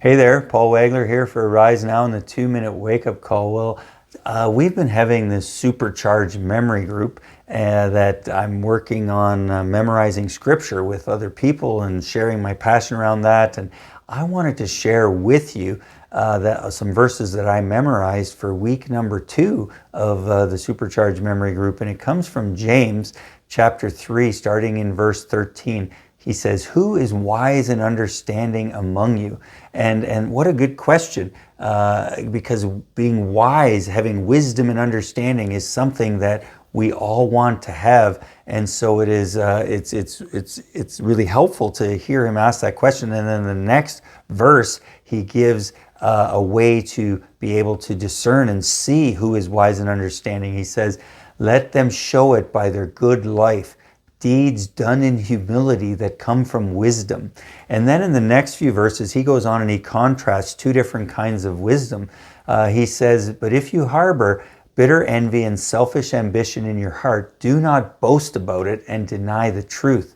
Hey there, Paul Wagler here for Rise Now and the 2-minute wake-up call. We've been having this supercharged memory group that I'm working on memorizing scripture with other people and sharing my passion around that. And I wanted to share with you some verses that I memorized for week number 2 of the supercharged memory group. And it comes from James chapter 3, starting in verse 13. He says, "Who is wise and understanding among you?" And what a good question, because being wise, having wisdom and understanding is something that we all want to have. And so it is. It's really helpful to hear him ask that question. And then the next verse, he gives a way to be able to discern and see who is wise and understanding. He says, "Let them show it by their good life, deeds done in humility that come from wisdom." And then in the next few verses, he goes on and he contrasts two different kinds of wisdom. He says, "But if you harbor bitter envy and selfish ambition in your heart, do not boast about it and deny the truth."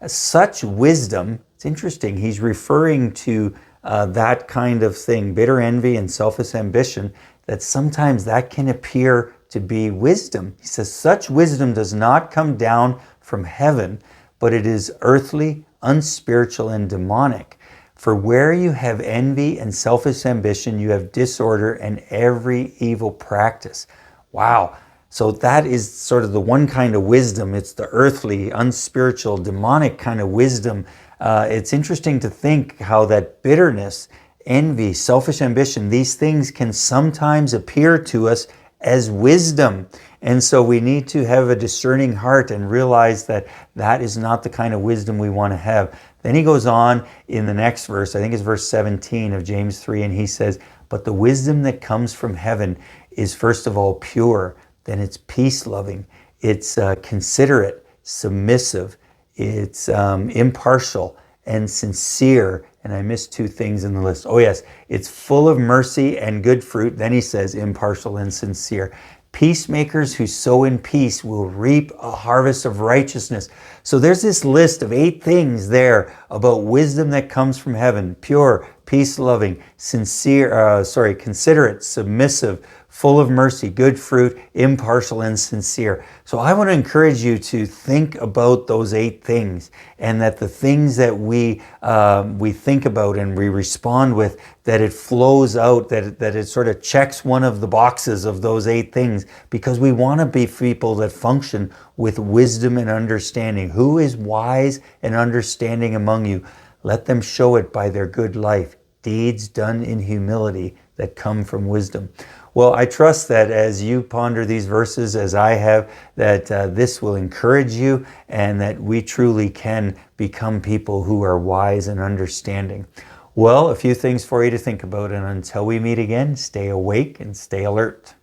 Such wisdom, it's interesting, he's referring to that kind of thing, bitter envy and selfish ambition, that sometimes that can appear to be wisdom. He says, such wisdom does not come down from heaven, but it is earthly, unspiritual, and demonic. For where you have envy and selfish ambition, you have disorder and every evil practice. Wow. So that is sort of the one kind of wisdom. It's the earthly, unspiritual, demonic kind of wisdom. It's interesting to think how that bitterness, envy, selfish ambition, these things can sometimes appear to us as wisdom. And so we need to have a discerning heart and realize that that is not the kind of wisdom we want to have. Then he goes on in the next verse, I think it's verse 17 of James 3, and he says, "But the wisdom that comes from heaven is first of all pure, then it's peace-loving, it's considerate, submissive, it's impartial and sincere." And I missed two things in the list. Oh yes, it's full of mercy and good fruit. Then he says impartial and sincere. Peacemakers who sow in peace will reap a harvest of righteousness. So there's this list of 8 things there about wisdom that comes from heaven: pure, peace-loving, considerate, submissive, full of mercy, good fruit, impartial, and sincere. So I want to encourage you to think about those 8 things, and that the things that we think about and we respond with, that it flows out, that it sort of checks one of the boxes of those 8 things, because we want to be people that function with wisdom and understanding. Who is wise and understanding among you? Let them show it by their good life, deeds done in humility that come from wisdom. Well, I trust that as you ponder these verses, as I have, that this will encourage you, and that we truly can become people who are wise and understanding. Well, a few things for you to think about, and until we meet again, stay awake and stay alert.